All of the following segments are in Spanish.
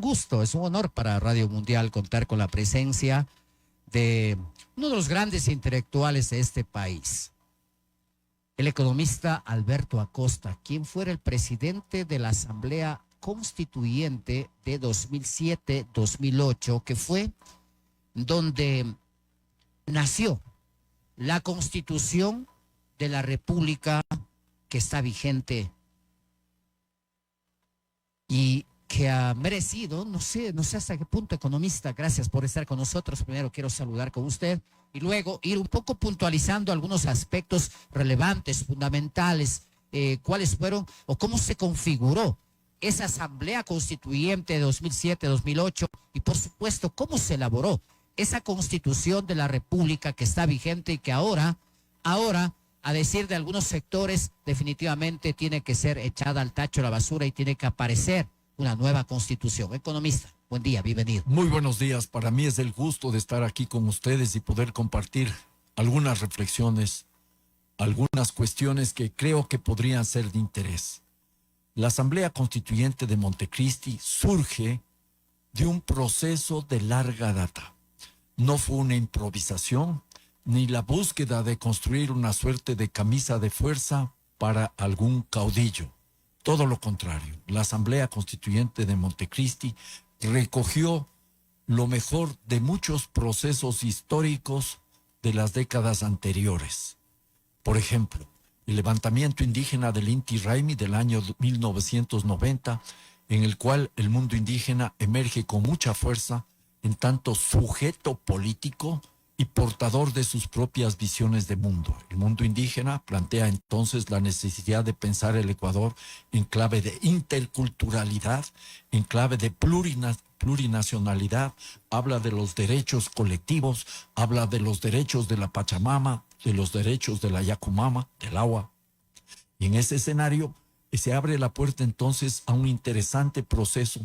gusto, es un honor para Radio Mundial contar con la presencia de uno de los grandes intelectuales de este país, el economista Alberto Acosta, quien fuera el presidente de la Asamblea Constituyente de 2007-2008, que fue donde nació la Constitución de la República que está vigente y que ha merecido, no sé hasta qué punto, economista, gracias por estar con nosotros. Primero quiero saludar con usted y luego ir un poco puntualizando algunos aspectos relevantes, fundamentales, cuáles fueron o cómo se configuró esa Asamblea Constituyente de 2007-2008 y por supuesto cómo se elaboró esa Constitución de la República que está vigente y que ahora, a decir de algunos sectores, definitivamente tiene que ser echada al tacho de la basura y tiene que aparecer una nueva Constitución. Economista, buen día, bienvenido. Muy buenos días. Para mí es el gusto de estar aquí con ustedes y poder compartir algunas reflexiones, algunas cuestiones que creo que podrían ser de interés. La Asamblea Constituyente de Montecristi surge de un proceso de larga data. No fue una improvisación ni la búsqueda de construir una suerte de camisa de fuerza para algún caudillo. Todo lo contrario, la Asamblea Constituyente de Montecristi recogió lo mejor de muchos procesos históricos de las décadas anteriores. Por ejemplo, el levantamiento indígena del Inti Raymi del año 1990, en el cual el mundo indígena emerge con mucha fuerza en tanto sujeto político y portador de sus propias visiones de mundo. El mundo indígena plantea entonces la necesidad de pensar el Ecuador en clave de interculturalidad, en clave de plurinacionalidad, habla de los derechos colectivos, habla de los derechos de la Pachamama, de los derechos de la Yacumama, del agua. Y en ese escenario se abre la puerta entonces a un interesante proceso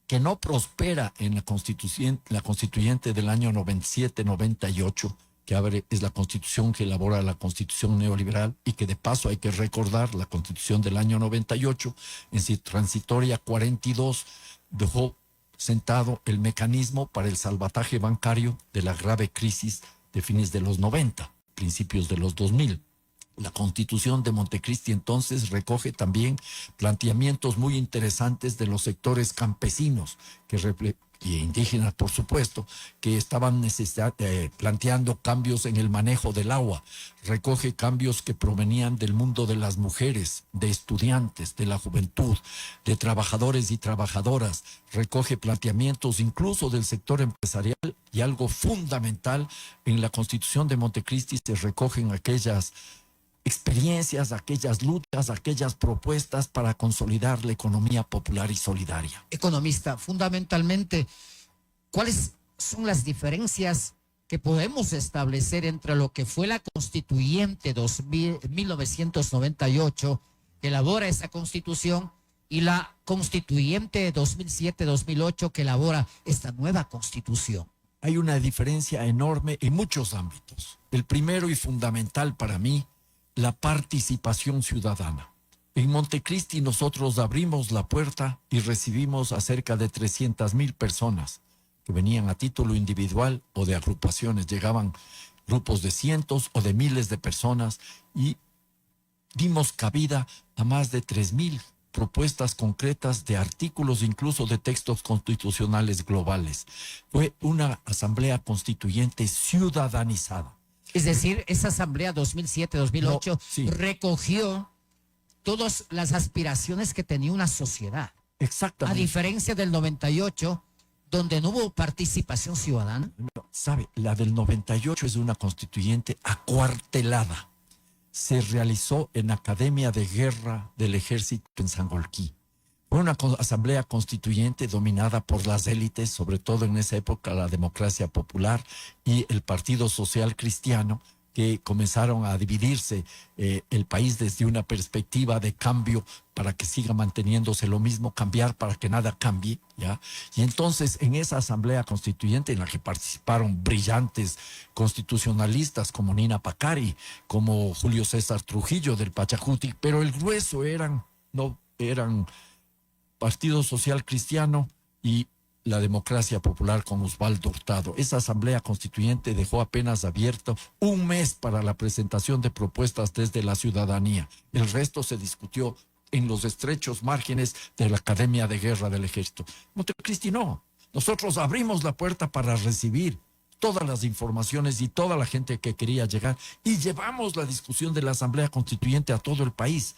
que no prospera en la constituyente del año 97-98, que es la constitución que elabora la constitución neoliberal y que de paso hay que recordar, la constitución del año 98, en su transitoria 42, dejó sentado el mecanismo para el salvataje bancario de la grave crisis de fines de los 90, principios de los 2000. La Constitución de Montecristi entonces recoge también planteamientos muy interesantes de los sectores campesinos y indígenas, por supuesto, que estaban planteando cambios en el manejo del agua. Recoge cambios que provenían del mundo de las mujeres, de estudiantes, de la juventud, de trabajadores y trabajadoras. Recoge planteamientos incluso del sector empresarial y algo fundamental en la Constitución de Montecristi se recogen aquellas experiencias, aquellas luchas, aquellas propuestas para consolidar la economía popular y solidaria. Economista, fundamentalmente, ¿cuáles son las diferencias que podemos establecer entre lo que fue la Constituyente 1998, que elabora esa Constitución, y la Constituyente 2007-2008, que elabora esta nueva Constitución? Hay una diferencia enorme en muchos ámbitos. El primero y fundamental para mí, la participación ciudadana. En Montecristi nosotros abrimos la puerta y recibimos a cerca de 300,000 personas que venían a título individual o de agrupaciones. Llegaban grupos de cientos o de miles de personas y dimos cabida a más de 3,000 propuestas concretas de artículos, incluso de textos constitucionales globales. Fue una asamblea constituyente ciudadanizada. Es decir, esa Asamblea 2007-2008 No, sí, recogió todas las aspiraciones que tenía una sociedad. exactamente. A diferencia del 98, donde no hubo participación ciudadana. Sabe, la del 98 es una constituyente acuartelada. Se realizó en Academia de Guerra del Ejército en Sangolquí. Fue una asamblea constituyente dominada por las élites, sobre todo en esa época la democracia popular y el Partido Social Cristiano, que comenzaron a dividirse el país desde una perspectiva de cambio para que siga manteniéndose lo mismo, cambiar para que nada cambie, ¿ya? Y entonces en esa asamblea constituyente en la que participaron brillantes constitucionalistas como Nina Pacari, como Julio César Trujillo del Pachacuti, pero el grueso eran Partido Social Cristiano y la democracia popular con Osvaldo Hurtado. Esa asamblea constituyente dejó apenas abierto un mes para la presentación de propuestas desde la ciudadanía. El resto se discutió en los estrechos márgenes de la Academia de Guerra del Ejército. Montecristi no. Nosotros abrimos la puerta para recibir todas las informaciones y toda la gente que quería llegar y llevamos la discusión de la Asamblea Constituyente a todo el país.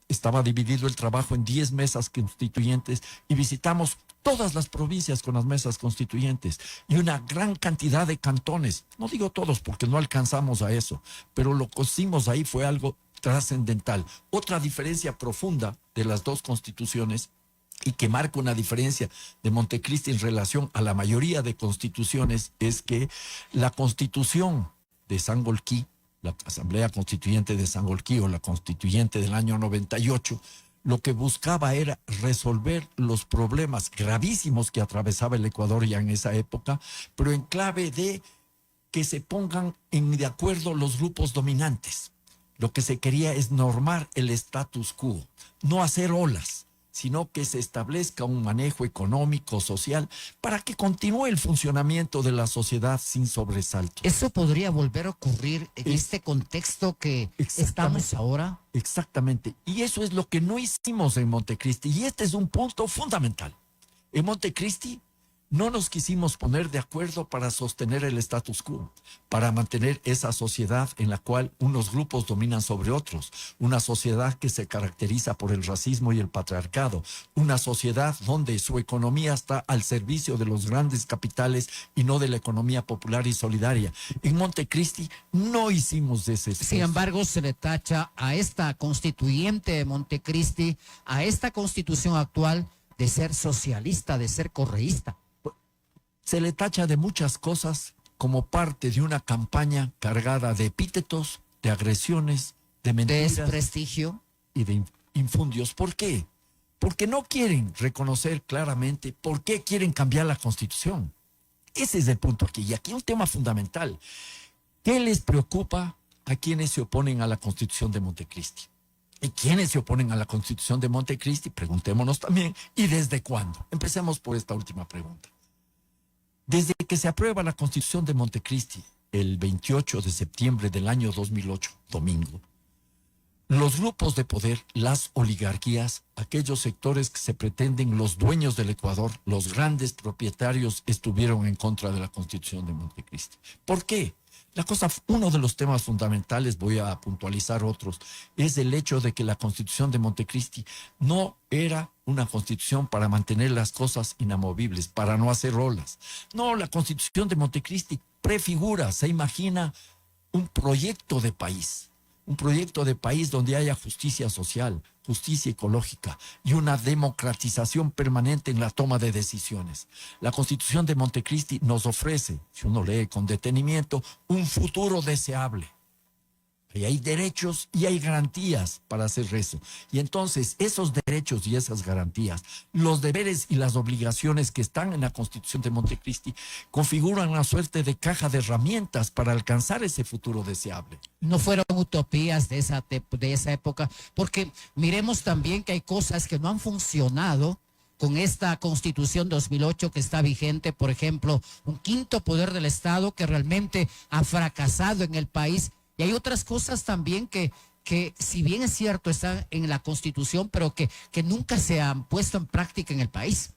Estaba dividido el trabajo en 10 mesas constituyentes y visitamos todas las provincias con las mesas constituyentes y una gran cantidad de cantones. No digo todos porque no alcanzamos a eso, pero lo que hicimos ahí fue algo trascendental. Otra diferencia profunda de las dos constituciones y que marca una diferencia de Montecristi en relación a la mayoría de constituciones es que la constitución de Sangolquí, la Asamblea Constituyente de Sangolquí o la Constituyente del año 98, lo que buscaba era resolver los problemas gravísimos que atravesaba el Ecuador ya en esa época, pero en clave de que se pongan de acuerdo los grupos dominantes. Lo que se quería es normar el status quo, no hacer olas, sino que se establezca un manejo económico, social, para que continúe el funcionamiento de la sociedad sin sobresaltos. ¿Eso podría volver a ocurrir en este contexto que estamos ahora? Exactamente. Y eso es lo que no hicimos en Montecristi. Y este es un punto fundamental. En Montecristi no nos quisimos poner de acuerdo para sostener el status quo, para mantener esa sociedad en la cual unos grupos dominan sobre otros, una sociedad que se caracteriza por el racismo y el patriarcado, una sociedad donde su economía está al servicio de los grandes capitales y no de la economía popular y solidaria. En Montecristi no hicimos ese esfuerzo. Sin embargo, se le tacha a esta constituyente de Montecristi, a esta constitución actual, de ser socialista, de ser correísta. Se le tacha de muchas cosas como parte de una campaña cargada de epítetos, de agresiones, de mentiras. Desprestigio. Y de infundios. ¿Por qué? Porque no quieren reconocer claramente por qué quieren cambiar la Constitución. Ese es el punto aquí. Y aquí un tema fundamental. ¿Qué les preocupa a quienes se oponen a la Constitución de Montecristi? ¿Y quiénes se oponen a la Constitución de Montecristi? Preguntémonos también. ¿Y desde cuándo? Empecemos por esta última pregunta. Desde que se aprueba la Constitución de Montecristi, el 28 de septiembre del año 2008, domingo, los grupos de poder, las oligarquías, aquellos sectores que se pretenden los dueños del Ecuador, los grandes propietarios, estuvieron en contra de la Constitución de Montecristi. ¿Por qué? Uno de los temas fundamentales, voy a puntualizar otros, es el hecho de que la Constitución de Montecristi no era una constitución para mantener las cosas inamovibles, para no hacer olas. No, la Constitución de Montecristi prefigura, se imagina un proyecto de país donde haya justicia social, justicia ecológica y una democratización permanente en la toma de decisiones. La Constitución de Montecristi nos ofrece, si uno lee con detenimiento, un futuro deseable. Y hay derechos y hay garantías para hacer eso. Y entonces esos derechos y esas garantías, los deberes y las obligaciones que están en la Constitución de Montecristi configuran una suerte de caja de herramientas para alcanzar ese futuro deseable. No fueron utopías de esa época, porque miremos también que hay cosas que no han funcionado con esta Constitución 2008 que está vigente. Por ejemplo, un quinto poder del Estado que realmente ha fracasado en el país. Y hay otras cosas también que si bien es cierto, están en la Constitución, pero que nunca se han puesto en práctica en el país.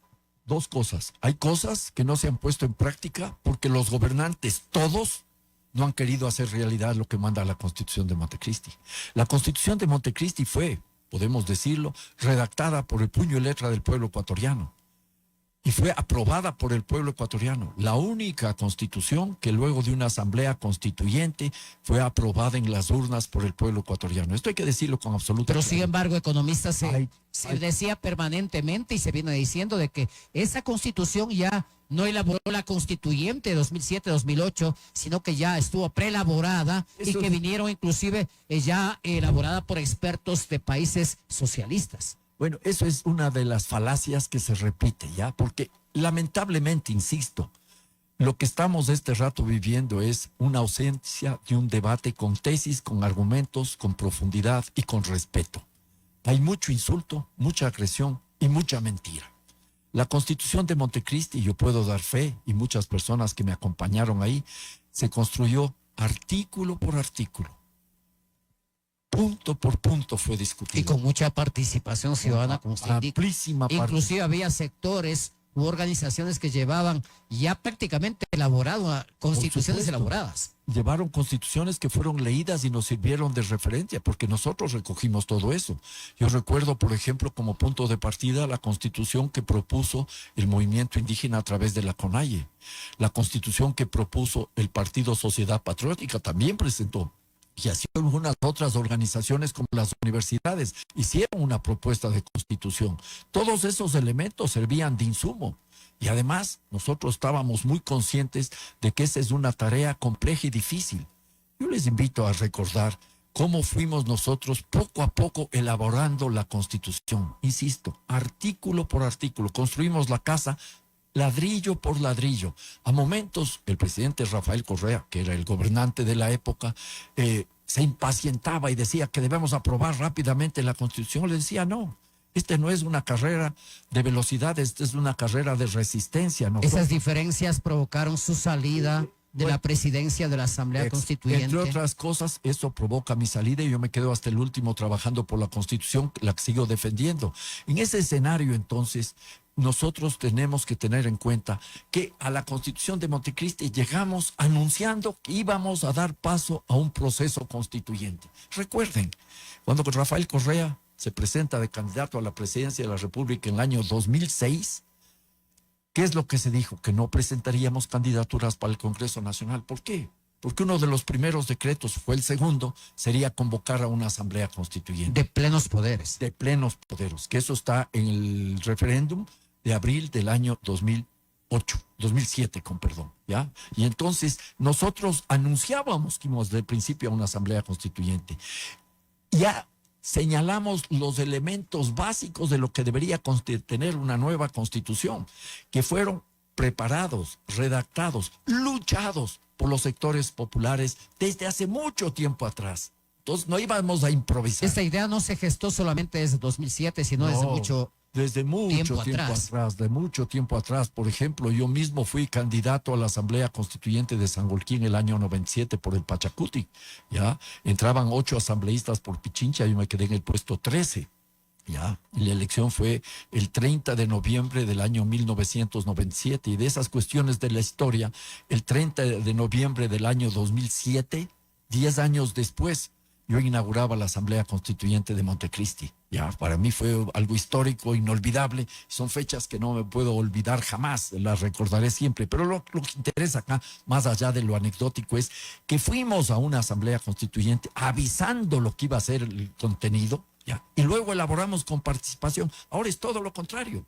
Dos cosas. Hay cosas que no se han puesto en práctica porque los gobernantes, todos, no han querido hacer realidad lo que manda la Constitución de Montecristi. La Constitución de Montecristi fue, podemos decirlo, redactada por el puño y letra del pueblo ecuatoriano. Y fue aprobada por el pueblo ecuatoriano. La única constitución que luego de una asamblea constituyente fue aprobada en las urnas por el pueblo ecuatoriano. Esto hay que decirlo con absoluta Pero claridad. sin embargo, economistas se decía permanentemente y se viene diciendo de que esa constitución ya no elaboró la constituyente 2007-2008, sino que ya estuvo preelaborada y que vinieron inclusive ya elaborada por expertos de países socialistas. Bueno, eso es una de las falacias que se repite, ¿ya? Porque lamentablemente, insisto, lo que estamos este rato viviendo es una ausencia de un debate con tesis, con argumentos, con profundidad y con respeto. Hay mucho insulto, mucha agresión y mucha mentira. La Constitución de Montecristi, yo puedo dar fe, y muchas personas que me acompañaron ahí, se construyó artículo por artículo. Punto por punto fue discutido. Y con mucha participación ciudadana, como usted indica. Amplísima Inclusive había sectores u organizaciones que llevaban ya prácticamente elaborado constituciones elaboradas. Llevaron constituciones que fueron leídas y nos sirvieron de referencia, porque nosotros recogimos todo eso. Yo recuerdo, por ejemplo, como punto de partida, la constitución que propuso el movimiento indígena a través de la CONAIE. La constitución que propuso el Partido Sociedad Patriótica también presentó. Y así algunas otras organizaciones como las universidades hicieron una propuesta de constitución. Todos esos elementos servían de insumo. Y además nosotros estábamos muy conscientes de que esa es una tarea compleja y difícil. Yo les invito a recordar cómo fuimos nosotros poco a poco elaborando la constitución. Insisto, artículo por artículo. Construimos la casa ladrillo por ladrillo. A momentos, el presidente Rafael Correa, que era el gobernante de la época, se impacientaba y decía que debemos aprobar rápidamente la Constitución. Le decía, no, este no es una carrera de velocidad, esta es una carrera de resistencia. Esas diferencias provocaron su salida de la presidencia de la Asamblea Constituyente. Entre otras cosas, eso provoca mi salida y yo me quedo hasta el último trabajando por la Constitución, la que sigo defendiendo. En ese escenario, entonces, nosotros tenemos que tener en cuenta que a la Constitución de Montecristi llegamos anunciando que íbamos a dar paso a un proceso constituyente. Recuerden, cuando Rafael Correa se presenta de candidato a la presidencia de la República en el año 2006, ¿qué es lo que se dijo? Que no presentaríamos candidaturas para el Congreso Nacional. ¿Por qué? Porque uno de los primeros decretos, fue el segundo, sería convocar a una asamblea constituyente. De plenos poderes. De plenos poderes, que eso está en el referéndum de abril del año 2007, con perdón, ¿ya? Y entonces nosotros anunciábamos que íbamos desde el principio a una asamblea constituyente. Ya señalamos los elementos básicos de lo que debería tener una nueva constitución, que fueron preparados, redactados, luchados por los sectores populares desde hace mucho tiempo atrás. Entonces no íbamos a improvisar. Esta idea no se gestó solamente desde 2007, sino desde mucho tiempo atrás. De mucho tiempo atrás. Por ejemplo, yo mismo fui candidato a la Asamblea Constituyente de Sangolquí en el año 97 por el Pachacuti, ¿ya? Entraban 8 asambleístas por Pichincha, yo me quedé en el puesto 13, ¿ya? Y la elección fue el 30 de noviembre del año 1997. Y de esas cuestiones de la historia, el 30 de noviembre del año 2007, 10 años después, yo inauguraba la Asamblea Constituyente de Montecristi. Ya, para mí fue algo histórico, inolvidable. Son fechas que no me puedo olvidar jamás, las recordaré siempre. Pero lo que interesa acá, más allá de lo anecdótico, es que fuimos a una Asamblea Constituyente avisando lo que iba a ser el contenido, ya, y luego elaboramos con participación. Ahora es todo lo contrario.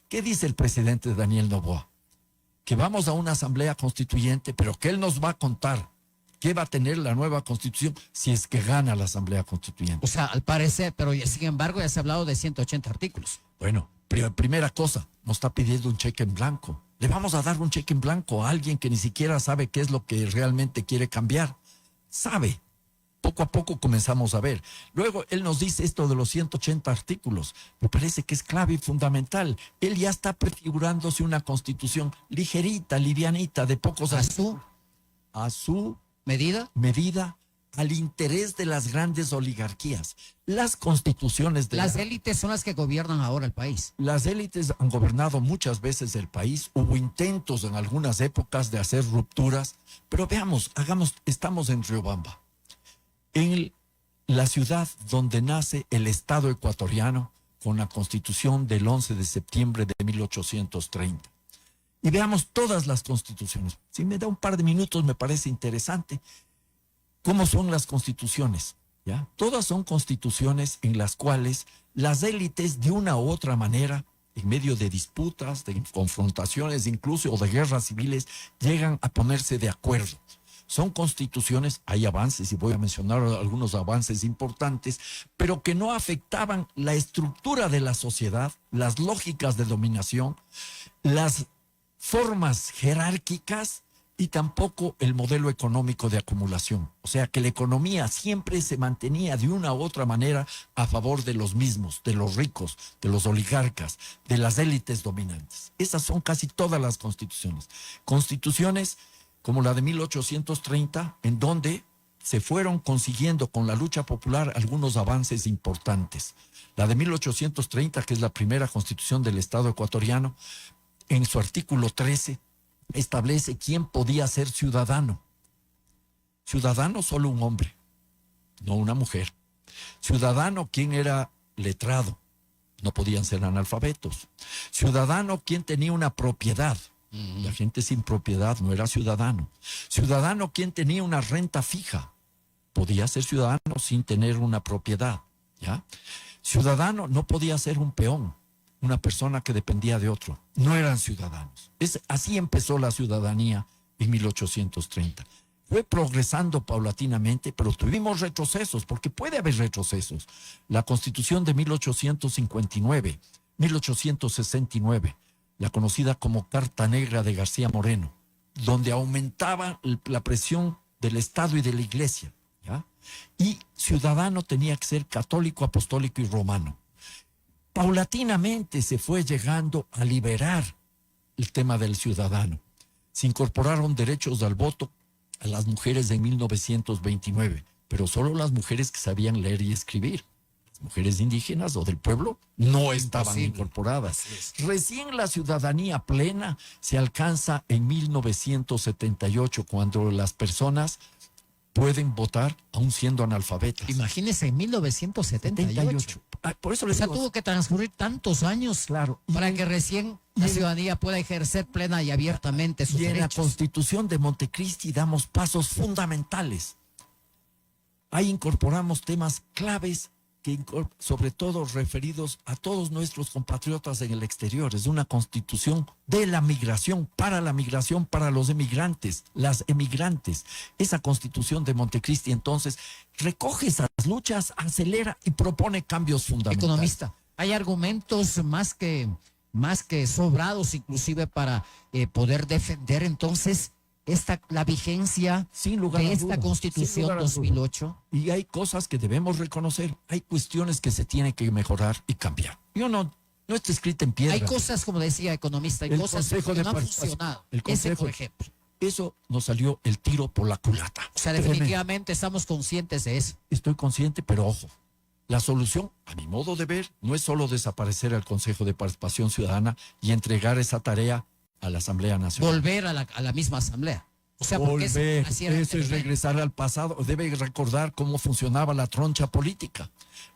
¿Qué dice el presidente Daniel Noboa? Que vamos a una Asamblea Constituyente, pero que él nos va a contar ¿qué va a tener la nueva Constitución si es que gana la Asamblea Constituyente? O sea, al parecer, pero sin embargo ya se ha hablado de 180 artículos. Bueno, primera cosa, nos está pidiendo un cheque en blanco. Le vamos a dar un cheque en blanco a alguien que ni siquiera sabe qué es lo que realmente quiere cambiar. Sabe. Poco a poco comenzamos a ver. Luego él nos dice esto de los 180 artículos. Me parece que es clave y fundamental. Él ya está prefigurándose una Constitución ligerita, livianita, de pocos años. A su medida al interés de las grandes oligarquías. Las constituciones de las élites son las que gobiernan ahora el país. Las élites han gobernado muchas veces el país. Hubo intentos en algunas épocas de hacer rupturas, pero veamos, estamos en Riobamba, en la ciudad donde nace el Estado ecuatoriano con la Constitución del 11 de septiembre de 1830. Y veamos todas las constituciones. Si me da un par de minutos, me parece interesante cómo son las constituciones, ¿ya? Todas son constituciones en las cuales las élites, de una u otra manera, en medio de disputas, de confrontaciones, incluso o de guerras civiles, llegan a ponerse de acuerdo. Son constituciones, hay avances, y voy a mencionar algunos avances importantes, pero que no afectaban la estructura de la sociedad, las lógicas de dominación, las formas jerárquicas y tampoco el modelo económico de acumulación. O sea que la economía siempre se mantenía de una u otra manera a favor de los mismos, de los ricos, de los oligarcas, de las élites dominantes. Esas son casi todas las constituciones. Constituciones como la de 1830, en donde se fueron consiguiendo con la lucha popular algunos avances importantes. La de 1830, que es la primera constitución del Estado ecuatoriano, en su artículo 13, establece quién podía ser ciudadano. Ciudadano solo un hombre, no una mujer. Ciudadano quien era letrado, no podían ser analfabetos. Ciudadano quien tenía una propiedad. La gente sin propiedad no era ciudadano. Ciudadano quien tenía una renta fija, podía ser ciudadano sin tener una propiedad, ¿ya? Ciudadano no podía ser un peón, una persona que dependía de otro. No eran ciudadanos. Así empezó la ciudadanía en 1830. Fue progresando paulatinamente, pero tuvimos retrocesos, porque puede haber retrocesos. La Constitución de 1859, 1869, la conocida como Carta Negra de García Moreno, donde aumentaba la presión del Estado y de la Iglesia, ¿ya? Y ciudadano tenía que ser católico, apostólico y romano. Paulatinamente se fue llegando a liberar el tema del ciudadano. Se incorporaron derechos al voto a las mujeres en 1929, pero solo las mujeres que sabían leer y escribir. Las mujeres indígenas o del pueblo no estaban incorporadas. Recién la ciudadanía plena se alcanza en 1978, cuando las personas pueden votar aún siendo analfabetas. Imagínese, en 1978. Por eso O les sea, digo, tuvo que transcurrir tantos años, claro, para que recién la ciudadanía pueda ejercer plena y abiertamente sus y en la derechos. Constitución de Montecristi damos pasos fundamentales. Ahí incorporamos temas claves, sobre todo referidos a todos nuestros compatriotas en el exterior. Es una Constitución de la migración, para los emigrantes, las emigrantes. Esa Constitución de Montecristi entonces recoge esas luchas, acelera y propone cambios fundamentales. Economista, hay argumentos más que sobrados inclusive para poder defender entonces la vigencia sin lugar de a esta dudas, Constitución sin lugar a dudas. 2008. Y hay cosas que debemos reconocer, hay cuestiones que se tienen que mejorar y cambiar. Yo no está escrita en piedra. Hay cosas, como decía economista, hay El cosas que Consejo de no han Participación, funcionado. el Ese, Consejo, por ejemplo. Eso nos salió el tiro por la culata. O sea, Tremendo. definitivamente estamos conscientes de eso. Estoy consciente, pero ojo, la solución, a mi modo de ver, no es solo desaparecer al Consejo de Participación Ciudadana y entregar esa tarea a la Asamblea Nacional. Volver a la misma asamblea. O sea, porque Volver, así era eso es anteriormente. regresar al pasado. Debe recordar cómo funcionaba la troncha política.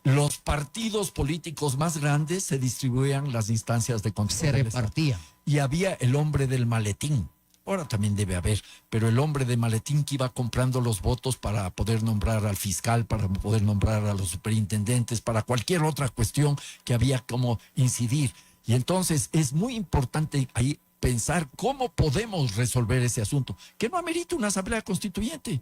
Los partidos políticos más grandes se distribuían las instancias de control. Se del Estado. repartían. Y había el hombre del maletín. Ahora también debe haber, pero el hombre de maletín que iba comprando los votos para poder nombrar al fiscal, para poder nombrar a los superintendentes, para cualquier otra cuestión que había como incidir. Y entonces es muy importante ahí pensar cómo podemos resolver ese asunto, que no amerita una asamblea constituyente.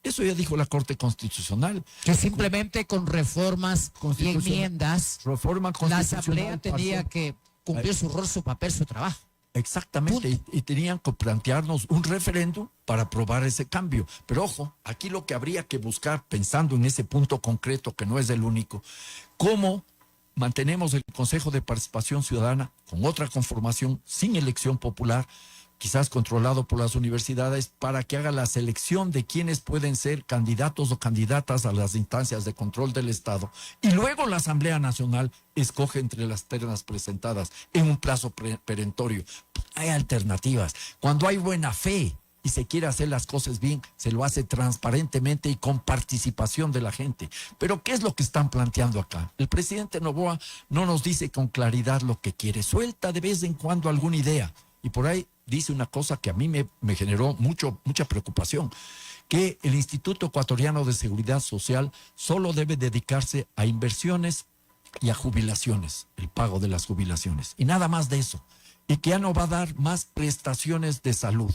Eso ya dijo la Corte Constitucional. Que simplemente con reformas y Constitucional. enmiendas, Reforma la constitucional. asamblea tenía parcial. que cumplir su rol, su papel, su trabajo. Exactamente, y tenían que plantearnos un referéndum para aprobar ese cambio. Pero ojo, aquí lo que habría que buscar, pensando en ese punto concreto, que no es el único, cómo mantenemos el Consejo de Participación Ciudadana con otra conformación, sin elección popular, quizás controlado por las universidades, para que haga la selección de quienes pueden ser candidatos o candidatas a las instancias de control del Estado. Y luego la Asamblea Nacional escoge entre las ternas presentadas en un plazo perentorio. Hay alternativas. Cuando hay buena fe y se quiere hacer las cosas bien, se lo hace transparentemente y con participación de la gente. Pero ¿qué es lo que están planteando acá? El presidente Noboa no nos dice con claridad lo que quiere. Suelta de vez en cuando alguna idea. Y por ahí dice una cosa que a mí me generó mucha preocupación, que el Instituto Ecuatoriano de Seguridad Social solo debe dedicarse a inversiones y a jubilaciones, el pago de las jubilaciones, y nada más de eso, y que ya no va a dar más prestaciones de salud,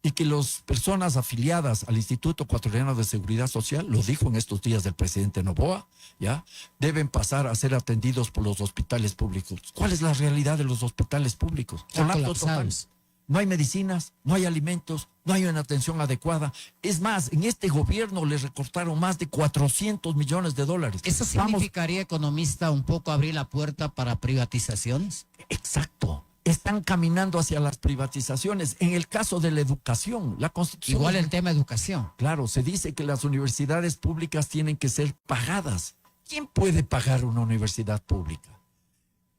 y que las personas afiliadas al Instituto Ecuatoriano de Seguridad Social, lo dijo en estos días el presidente Noboa, ya deben pasar a ser atendidos por los hospitales públicos. ¿Cuál es la realidad de los hospitales públicos? Están Colapso total. colapsados. No hay medicinas, no hay alimentos, no hay una atención adecuada. Es más, en este gobierno le recortaron más de 400 millones de dólares. ¿Eso significaría, economista, un poco abrir la puerta para privatizaciones? Exacto. Están caminando hacia las privatizaciones. En el caso de la educación, la Constitución... Igual el tema de educación. Claro, se dice que las universidades públicas tienen que ser pagadas. ¿Quién puede pagar una universidad pública?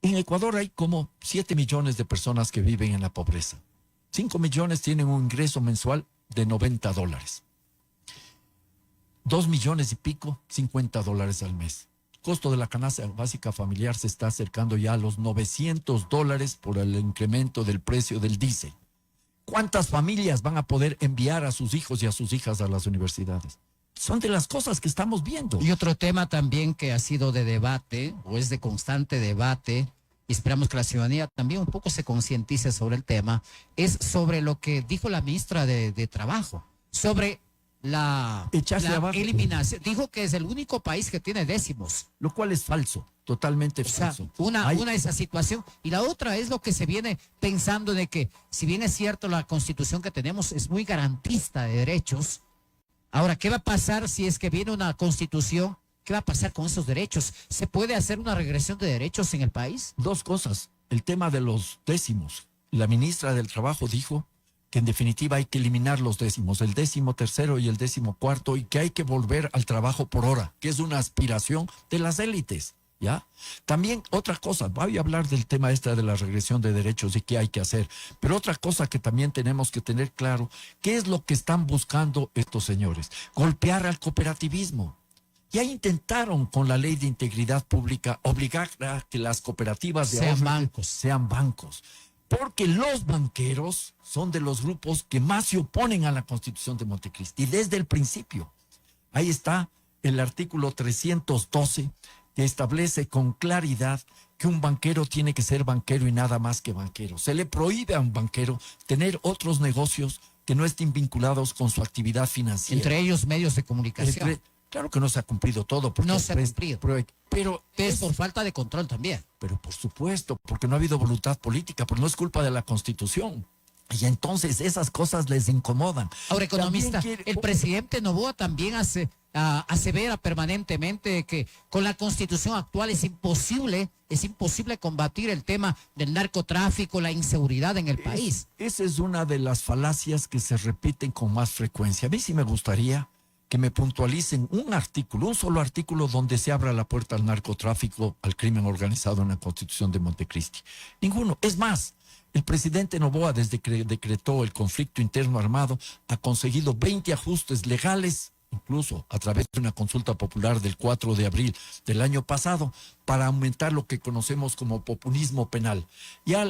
En Ecuador hay como 7 millones de personas que viven en la pobreza. 5 millones tienen un ingreso mensual de $90. 2 millones y pico, $50 al mes. El costo de la canasta básica familiar se está acercando ya a los $900 por el incremento del precio del diésel. ¿Cuántas familias van a poder enviar a sus hijos y a sus hijas a las universidades? Son de las cosas que estamos viendo. Y otro tema también que ha sido de debate, o es de constante debate, y esperamos que la ciudadanía también un poco se concientice sobre el tema, es sobre lo que dijo la ministra de Trabajo, sobre la eliminación. Dijo que es el único país que tiene décimos. Lo cual es falso, totalmente falso. Una es esa situación, y la otra es lo que se viene pensando de que, si bien es cierto, la Constitución que tenemos es muy garantista de derechos. Ahora, ¿qué va a pasar si es que viene una Constitución? ¿Qué va a pasar con esos derechos? ¿Se puede hacer una regresión de derechos en el país? Dos cosas. El tema de los décimos. La ministra del Trabajo dijo que en definitiva hay que eliminar los décimos, el 13º y el 14º, y que hay que volver al trabajo por hora, que es una aspiración de las élites, ¿ya? También otra cosa, voy a hablar del tema de la regresión de derechos y qué hay que hacer, pero otra cosa que también tenemos que tener claro, ¿qué es lo que están buscando estos señores? Golpear al cooperativismo. Ya intentaron con la ley de integridad pública obligar a que las cooperativas de sean bancos. Porque los banqueros son de los grupos que más se oponen a la Constitución de Montecristi desde el principio. Ahí está el artículo 312 que establece con claridad que un banquero tiene que ser banquero y nada más que banquero. Se le prohíbe a un banquero tener otros negocios que no estén vinculados con su actividad financiera. Entre ellos medios de comunicación. Claro que no se ha cumplido todo. No se ha cumplido. Pero es por falta de control también. Pero por supuesto, porque no ha habido voluntad política, pero no es culpa de la Constitución. Y entonces esas cosas les incomodan. Ahora, economista, el presidente Noboa también asevera permanentemente que con la Constitución actual es imposible combatir el tema del narcotráfico, la inseguridad en el país. Esa es una de las falacias que se repiten con más frecuencia. A mí sí me gustaría que me puntualicen un solo artículo donde se abra la puerta al narcotráfico, al crimen organizado en la Constitución de Montecristi. Ninguno. Es más, el presidente Noboa, desde que decretó el conflicto interno armado, ha conseguido 20 ajustes legales, incluso a través de una consulta popular del 4 de abril del año pasado, para aumentar lo que conocemos como populismo penal. Ya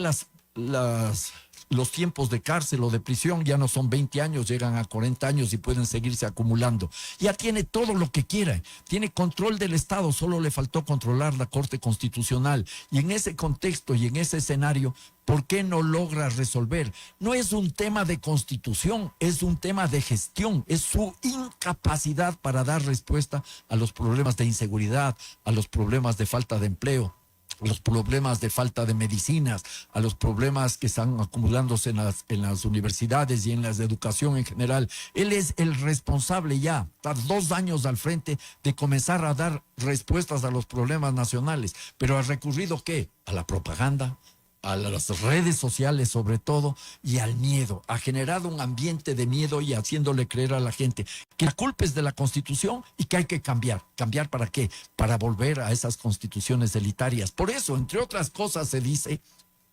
los tiempos de cárcel o de prisión ya no son 20 años, llegan a 40 años y pueden seguirse acumulando. Ya tiene todo lo que quiera, tiene control del Estado, solo le faltó controlar la Corte Constitucional. Y en ese contexto y en ese escenario, ¿por qué no logra resolver? No es un tema de constitución, es un tema de gestión, es su incapacidad para dar respuesta a los problemas de inseguridad, a los problemas de falta de empleo, los problemas de falta de medicinas, a los problemas que están acumulándose en las universidades y en las de educación en general. Él es el responsable ya, está 2 años al frente de comenzar a dar respuestas a los problemas nacionales, pero ha recurrido ¿qué? A la propaganda, a las redes sociales sobre todo, y al miedo. Ha generado un ambiente de miedo y haciéndole creer a la gente que la culpa es de la Constitución y que hay que cambiar. ¿Cambiar para qué? Para volver a esas constituciones elitarias. Por eso, entre otras cosas, se dice,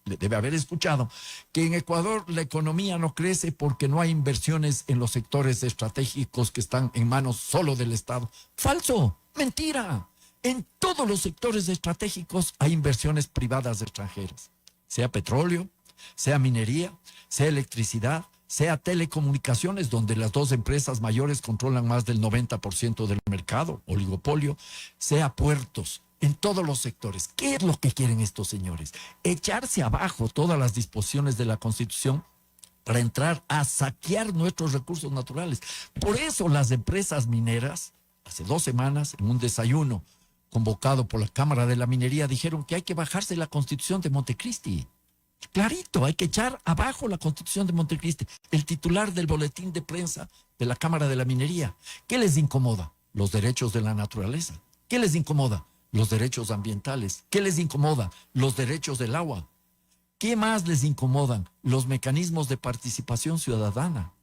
debe haber escuchado, que en Ecuador la economía no crece porque no hay inversiones en los sectores estratégicos que están en manos solo del Estado. ¡Falso! ¡Mentira! En todos los sectores estratégicos hay inversiones privadas extranjeras. Sea petróleo, sea minería, sea electricidad, sea telecomunicaciones, donde las 2 empresas mayores controlan más del 90% del mercado, oligopolio, sea puertos, en todos los sectores. ¿Qué es lo que quieren estos señores? Echarse abajo todas las disposiciones de la Constitución para entrar a saquear nuestros recursos naturales. Por eso las empresas mineras, hace 2 semanas, en un desayuno convocado por la Cámara de la Minería, dijeron que hay que bajarse la Constitución de Montecristi. Clarito, hay que echar abajo la Constitución de Montecristi. El titular del boletín de prensa de la Cámara de la Minería. ¿Qué les incomoda? Los derechos de la naturaleza. ¿Qué les incomoda? Los derechos ambientales. ¿Qué les incomoda? Los derechos del agua. ¿Qué más les incomodan? Los mecanismos de participación ciudadana.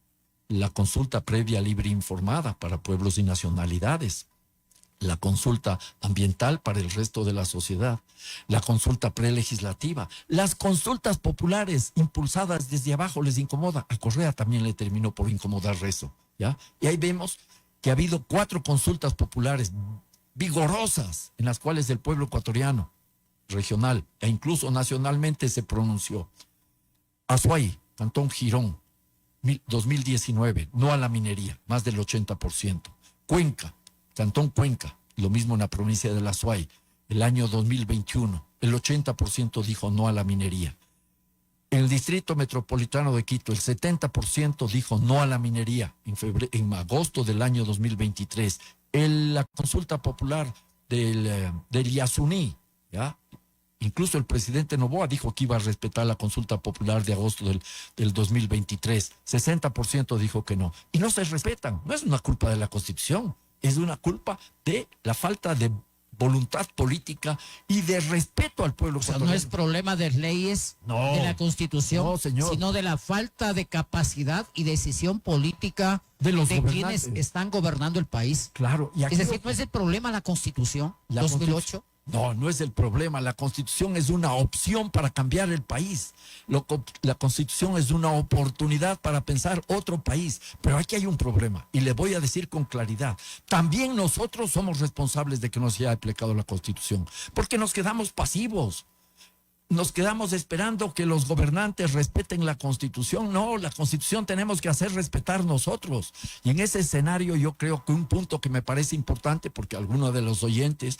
La consulta previa libre e informada para pueblos y nacionalidades. La consulta ambiental para el resto de la sociedad, la consulta prelegislativa, las consultas populares impulsadas desde abajo les incomoda. A Correa también le terminó por incomodar eso, ¿ya? Y ahí vemos que ha habido 4 consultas populares vigorosas en las cuales el pueblo ecuatoriano, regional e incluso nacionalmente se pronunció. Azuay, Cantón Girón, 2019, no a la minería, más del 80%. Cuenca, Cantón Cuenca, lo mismo en la provincia de la Azuay, el año 2021, el 80% dijo no a la minería. En el Distrito Metropolitano de Quito, el 70% dijo no a la minería en agosto del año 2023. La consulta popular del Yasuní, ¿ya? Incluso el presidente Noboa dijo que iba a respetar la consulta popular de agosto del 2023. 60% dijo que no. Y no se respetan. No es una culpa de la Constitución. Es una culpa de la falta de voluntad política y de respeto al pueblo. O sea, no es problema de leyes, de la Constitución, no, señor, sino de la falta de capacidad y decisión política de quienes están gobernando el país. Claro. Y aquí es decir, no es el problema la Constitución, 2008. No, no es el problema. La Constitución es una opción para cambiar el país. La Constitución es una oportunidad para pensar otro país. Pero aquí hay un problema y le voy a decir con claridad. También nosotros somos responsables de que no se haya aplicado la Constitución, porque nos quedamos pasivos. Nos quedamos esperando que los gobernantes respeten la Constitución. No, la Constitución tenemos que hacer respetar nosotros. Y en ese escenario yo creo que un punto que me parece importante, porque alguno de los oyentes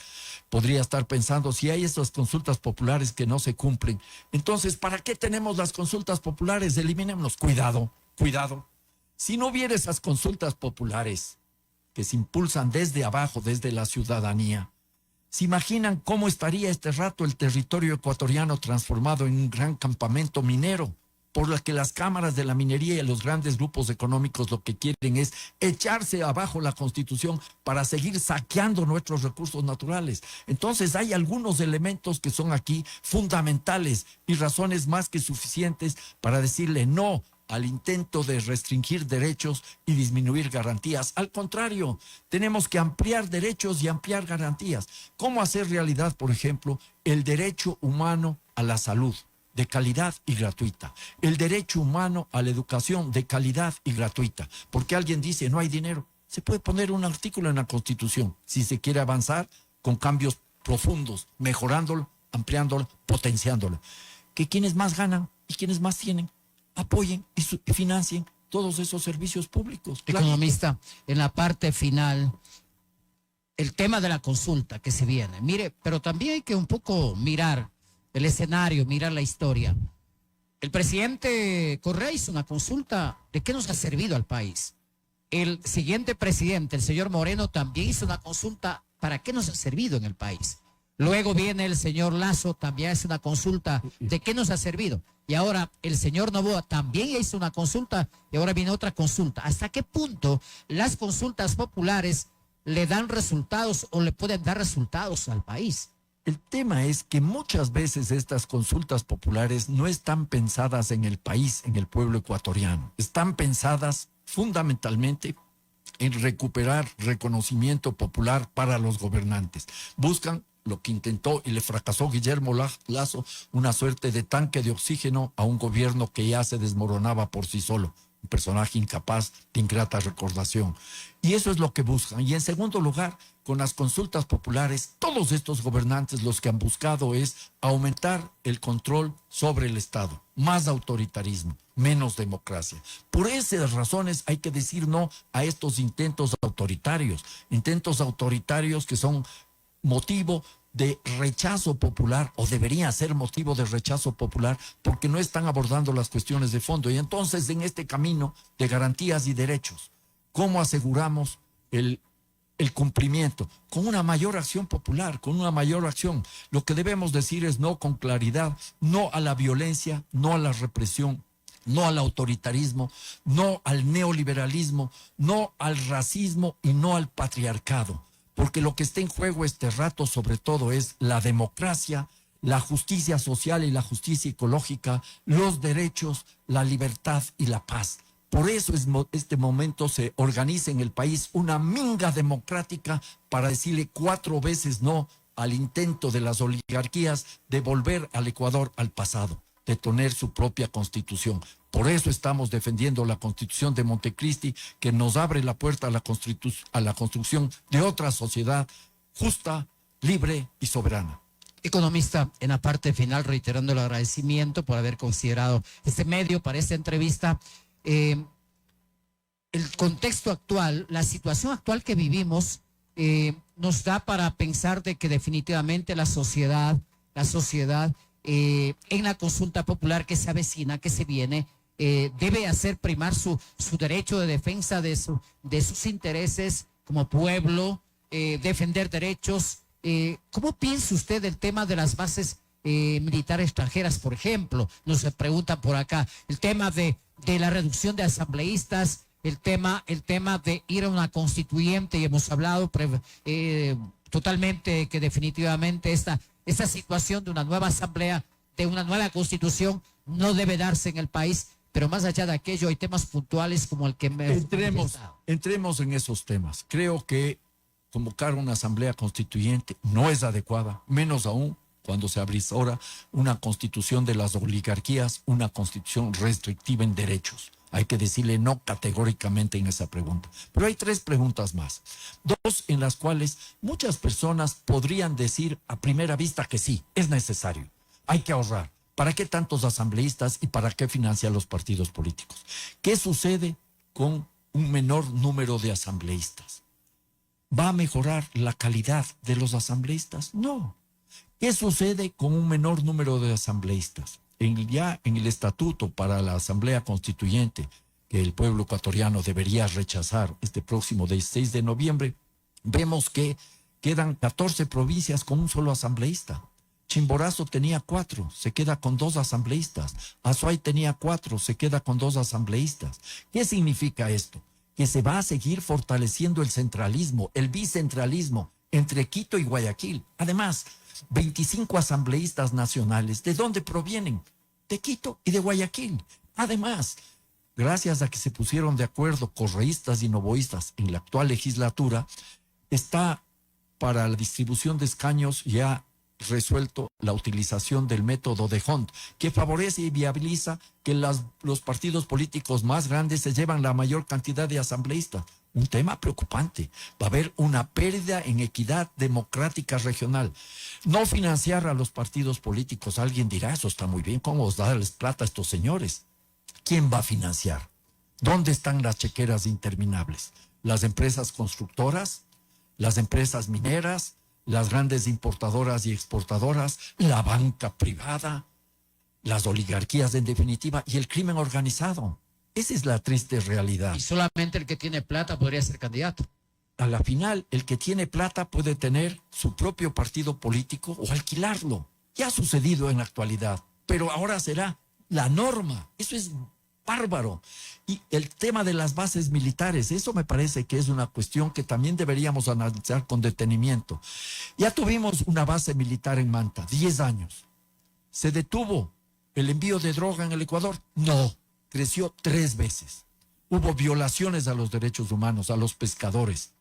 podría estar pensando, si hay estas consultas populares que no se cumplen, entonces, ¿para qué tenemos las consultas populares? Eliminémoslos. Cuidado, cuidado. Si no hubiera esas consultas populares que se impulsan desde abajo, desde la ciudadanía, ¿se imaginan cómo estaría este rato el territorio ecuatoriano transformado en un gran campamento minero? Por lo que las cámaras de la minería y los grandes grupos económicos lo que quieren es echarse abajo la Constitución para seguir saqueando nuestros recursos naturales. Entonces hay algunos elementos que son aquí fundamentales y razones más que suficientes para decirle no al intento de restringir derechos y disminuir garantías. Al contrario, tenemos que ampliar derechos y ampliar garantías. ¿Cómo hacer realidad, por ejemplo, el derecho humano a la salud de calidad y gratuita? El derecho humano a la educación de calidad y gratuita. Porque alguien dice, no hay dinero. Se puede poner un artículo en la Constitución si se quiere avanzar con cambios profundos, mejorándolo, ampliándolo, potenciándolo. Que quienes más ganan y quienes más tienen apoyen y financien todos esos servicios públicos. Economista, en la parte final, el tema de la consulta que se viene. Mire, pero también hay que un poco mirar el escenario, mirar la historia. El presidente Correa hizo una consulta. ¿De qué nos ha servido al país? El siguiente presidente, el señor Moreno, también hizo una consulta. ¿Para qué nos ha servido en el país? Luego viene el señor Lasso, también hace una consulta. ¿De qué nos ha servido? Y ahora el señor Noboa también hizo una consulta y ahora viene otra consulta. ¿Hasta qué punto las consultas populares le dan resultados o le pueden dar resultados al país? El tema es que muchas veces estas consultas populares no están pensadas en el país, en el pueblo ecuatoriano. Están pensadas fundamentalmente en recuperar reconocimiento popular para los gobernantes. Buscan lo que intentó y le fracasó Guillermo Lasso, una suerte de tanque de oxígeno a un gobierno que ya se desmoronaba por sí solo, un personaje incapaz de ingrata recordación. Y eso es lo que buscan. Y en segundo lugar, con las consultas populares, todos estos gobernantes los que han buscado es aumentar el control sobre el Estado, más autoritarismo, menos democracia. Por esas razones hay que decir no a estos intentos autoritarios que son motivo de rechazo popular, o debería ser motivo de rechazo popular, porque no están abordando las cuestiones de fondo. Y entonces, en este camino de garantías y derechos, ¿cómo aseguramos el el cumplimiento, con una mayor acción popular, con una mayor acción. Lo que debemos decir es no con claridad, no a la violencia, no a la represión, no al autoritarismo, no al neoliberalismo, no al racismo y no al patriarcado. Porque lo que está en juego este rato sobre todo es la democracia, la justicia social y la justicia ecológica, los derechos, la libertad y la paz. Por eso este momento se organiza en el país una minga democrática para decirle 4 veces no al intento de las oligarquías de volver al Ecuador al pasado, de tener su propia constitución. Por eso estamos defendiendo la constitución de Montecristi, que nos abre la puerta a la construcción de otra sociedad justa, libre y soberana. Economista, en la parte final, reiterando el agradecimiento por haber considerado este medio para esta entrevista. El contexto actual, la situación actual que vivimos, nos da para pensar de que definitivamente la sociedad en la consulta popular que se avecina, que se viene, debe hacer primar su derecho de defensa de sus intereses como pueblo, defender derechos. ¿Cómo piensa usted del tema de las bases militares extranjeras, por ejemplo? Nos preguntan por acá. El tema de la reducción de asambleístas, el tema de ir a una constituyente, y hemos hablado totalmente que definitivamente esta situación de una nueva asamblea, de una nueva constitución, no debe darse en el país. Pero más allá de aquello, hay temas puntuales como el que entremos en esos temas. Creo que convocar una asamblea constituyente no es adecuada, menos aún cuando se avizora una constitución de las oligarquías, una constitución restrictiva en derechos. Hay que decirle no categóricamente en esa pregunta. Pero hay 3 preguntas más. 2 en las cuales muchas personas podrían decir a primera vista que sí, es necesario. Hay que ahorrar. ¿Para qué tantos asambleístas y para qué financiar los partidos políticos? ¿Qué sucede con un menor número de asambleístas? ¿Va a mejorar la calidad de los asambleístas? No. ¿Qué sucede con un menor número de asambleístas? Ya en el estatuto para la Asamblea Constituyente, que el pueblo ecuatoriano debería rechazar este próximo 16 de noviembre, vemos que quedan 14 provincias con un solo asambleísta. Chimborazo tenía 4, se queda con 2 asambleístas. Azuay tenía 4, se queda con 2 asambleístas. ¿Qué significa esto? Que se va a seguir fortaleciendo el centralismo, el bicentralismo entre Quito y Guayaquil. Además, 25 asambleístas nacionales, ¿de dónde provienen? De Quito y de Guayaquil. Además, gracias a que se pusieron de acuerdo correístas y novoístas en la actual legislatura, está para la distribución de escaños ya resuelto la utilización del método de Hunt, que favorece y viabiliza que los partidos políticos más grandes se llevan la mayor cantidad de asambleístas. Un tema preocupante. Va a haber una pérdida en equidad democrática regional. No financiar a los partidos políticos. Alguien dirá, eso está muy bien, ¿cómo os darles plata a estos señores? ¿Quién va a financiar? ¿Dónde están las chequeras interminables? ¿Las empresas constructoras? ¿Las empresas mineras? ¿Las grandes importadoras y exportadoras? ¿La banca privada? ¿Las oligarquías en definitiva? ¿Y el crimen organizado? Esa es la triste realidad. Y solamente el que tiene plata podría ser candidato. A la final, el que tiene plata puede tener su propio partido político o alquilarlo. Ya ha sucedido en la actualidad, pero ahora será la norma. Eso es bárbaro. Y el tema de las bases militares, eso me parece que es una cuestión que también deberíamos analizar con detenimiento. Ya tuvimos una base militar en Manta, 10 años. ¿Se detuvo el envío de droga en el Ecuador? No. Creció 3 veces. Hubo violaciones a los derechos humanos, a los pescadores.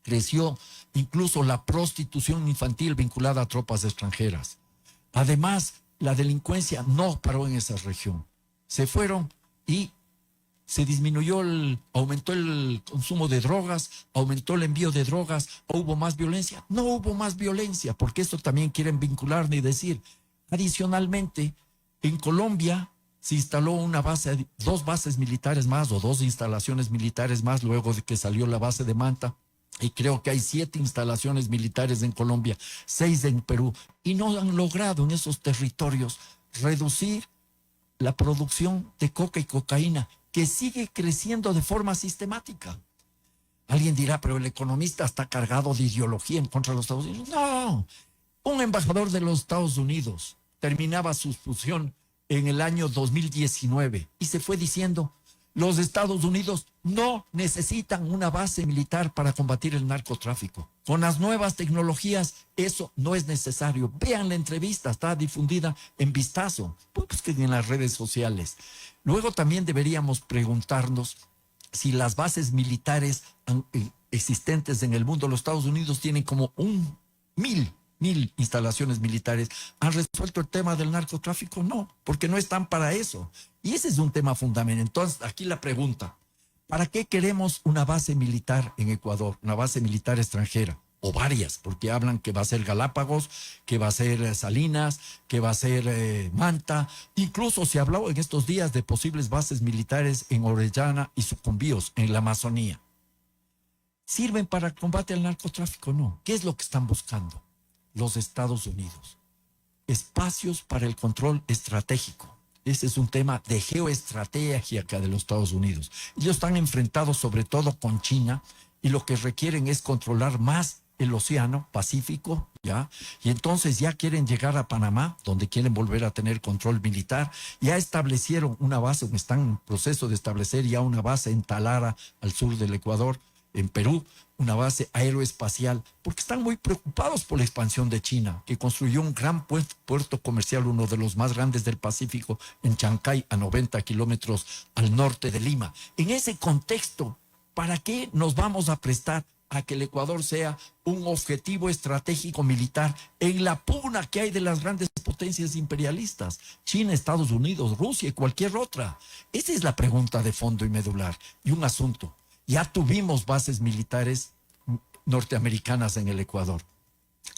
Creció incluso la prostitución infantil vinculada a tropas extranjeras. Además, la delincuencia no paró en esa región. Se fueron y se disminuyó, aumentó el consumo de drogas, aumentó el envío de drogas. ¿Hubo más violencia? No hubo más violencia, porque esto también quieren vincularme y decir. Adicionalmente, en Colombia se instaló 2 bases militares más o 2 instalaciones militares más luego de que salió la base de Manta. Y creo que hay 7 instalaciones militares en Colombia, 6 en Perú. Y no han logrado en esos territorios reducir la producción de coca y cocaína, que sigue creciendo de forma sistemática. Alguien dirá, pero el economista está cargado de ideología en contra de los Estados Unidos. No, un embajador de los Estados Unidos terminaba su función en el año 2019 y se fue diciendo, los Estados Unidos no necesitan una base militar para combatir el narcotráfico. Con las nuevas tecnologías eso no es necesario. Vean la entrevista, está difundida en Vistazo, busquen en las redes sociales. Luego también deberíamos preguntarnos si las bases militares existentes en el mundo, los Estados Unidos tienen como mil instalaciones militares. ¿Han resuelto el tema del narcotráfico? No, porque no están para eso. Y ese es un tema fundamental. Entonces, aquí la pregunta, ¿para qué queremos una base militar en Ecuador? Una base militar extranjera, o varias, porque hablan que va a ser Galápagos, que va a ser Salinas, que va a ser Manta. Incluso se habló en estos días de posibles bases militares en Orellana y Sucumbíos, en la Amazonía. ¿Sirven para el combate al narcotráfico? No. ¿Qué es lo que están buscando los Estados Unidos? Espacios para el control estratégico. Ese es un tema de geoestrategia acá de los Estados Unidos. Ellos están enfrentados sobre todo con China y lo que requieren es controlar más el océano Pacífico, ¿ya? Y entonces ya quieren llegar a Panamá, donde quieren volver a tener control militar. Ya establecieron una base, están en proceso de establecer ya una base en Talara, al sur del Ecuador, en Perú, una base aeroespacial, porque están muy preocupados por la expansión de China, que construyó un gran puerto comercial, uno de los más grandes del Pacífico, en Chancay, a 90 kilómetros al norte de Lima. En ese contexto, ¿para qué nos vamos a prestar a que el Ecuador sea un objetivo estratégico militar en la pugna que hay de las grandes potencias imperialistas? China, Estados Unidos, Rusia y cualquier otra. Esa es la pregunta de fondo y medular. Y un asunto. Ya tuvimos bases militares norteamericanas en el Ecuador.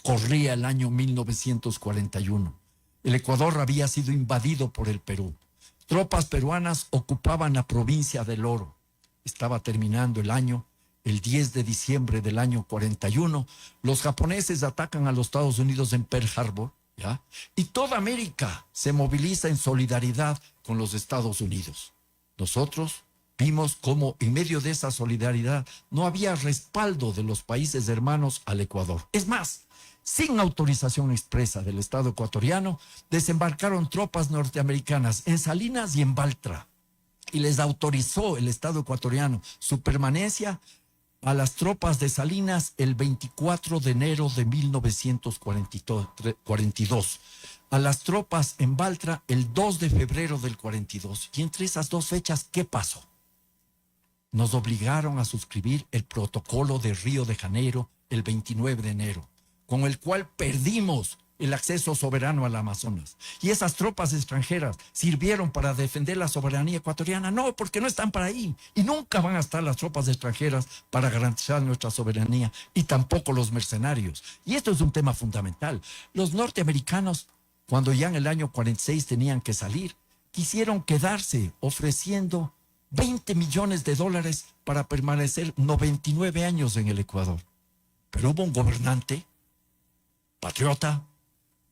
Corría el año 1941. El Ecuador había sido invadido por el Perú. Tropas peruanas ocupaban la provincia del Oro. Estaba terminando el año, el 10 de diciembre del año 41. Los japoneses atacan a los Estados Unidos en Pearl Harbor, ¿ya? Y toda América se moviliza en solidaridad con los Estados Unidos. Nosotros vimos cómo en medio de esa solidaridad no había respaldo de los países hermanos al Ecuador. Es más, sin autorización expresa del Estado ecuatoriano, desembarcaron tropas norteamericanas en Salinas y en Baltra. Y les autorizó el Estado ecuatoriano su permanencia a las tropas de Salinas el 24 de enero de 1942. A las tropas en Baltra el 2 de febrero del 42. Y entre esas dos fechas, ¿qué pasó? Nos obligaron a suscribir el protocolo de Río de Janeiro el 29 de enero, con el cual perdimos el acceso soberano al Amazonas. ¿Y esas tropas extranjeras sirvieron para defender la soberanía ecuatoriana? No, porque no están para ahí. Y nunca van a estar las tropas extranjeras para garantizar nuestra soberanía, y tampoco los mercenarios. Y esto es un tema fundamental. Los norteamericanos, cuando ya en el año 46 tenían que salir, quisieron quedarse ofreciendo $20 millones para permanecer 99 años en el Ecuador. Pero hubo un gobernante, patriota,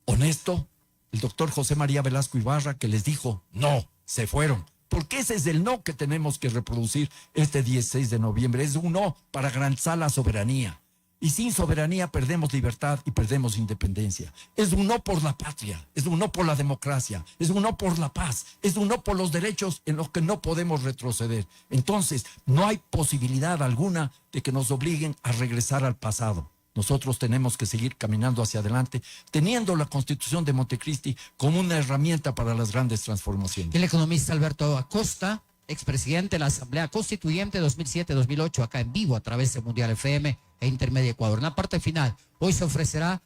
honesto, el doctor José María Velasco Ibarra, que les dijo, no, se fueron. Porque ese es el no que tenemos que reproducir este 16 de noviembre. Es un no para garantizar la soberanía. Y sin soberanía perdemos libertad y perdemos independencia. Es un no por la patria, es un no por la democracia, es un no por la paz, es un no por los derechos en los que no podemos retroceder. Entonces, no hay posibilidad alguna de que nos obliguen a regresar al pasado. Nosotros tenemos que seguir caminando hacia adelante, teniendo la Constitución de Montecristi como una herramienta para las grandes transformaciones. El economista Alberto Acosta, expresidente de la Asamblea Constituyente 2007-2008, acá en vivo a través de Mundial FM e Intermedia Ecuador. En la parte final, hoy será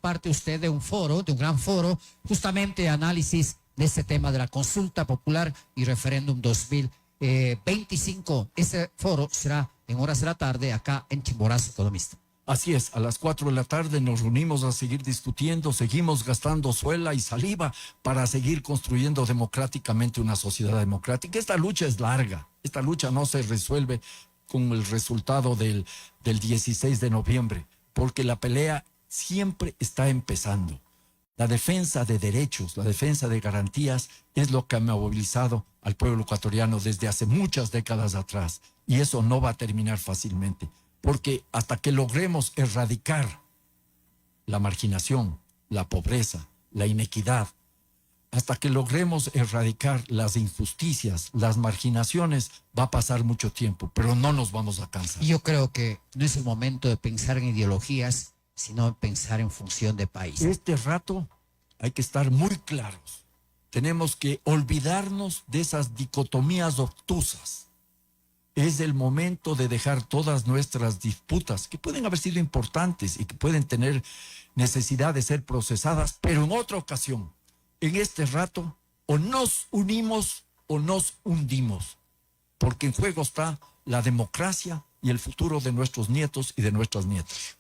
parte usted de un foro, de un gran foro, justamente de análisis de este tema de la consulta popular y referéndum 2025. Ese foro será en horas de la tarde acá en Chimborazo, economista. Así es, a las 4 de la tarde nos reunimos a seguir discutiendo, seguimos gastando suela y saliva para seguir construyendo democráticamente una sociedad democrática. Esta lucha es larga, esta lucha no se resuelve con el resultado del 16 de noviembre, porque la pelea siempre está empezando. La defensa de derechos, la defensa de garantías es lo que ha movilizado al pueblo ecuatoriano desde hace muchas décadas atrás. Y eso no va a terminar fácilmente, porque hasta que logremos erradicar la marginación, la pobreza, la inequidad, hasta que logremos erradicar las injusticias, las marginaciones, va a pasar mucho tiempo, pero no nos vamos a cansar. Y yo creo que no es el momento de pensar en ideologías, sino en pensar en función de país. Este rato hay que estar muy claros. Tenemos que olvidarnos de esas dicotomías obtusas. Es el momento de dejar todas nuestras disputas, que pueden haber sido importantes y que pueden tener necesidad de ser procesadas, pero en otra ocasión. En este rato, o nos unimos o nos hundimos, porque en juego está la democracia y el futuro de nuestros nietos y de nuestras nietas.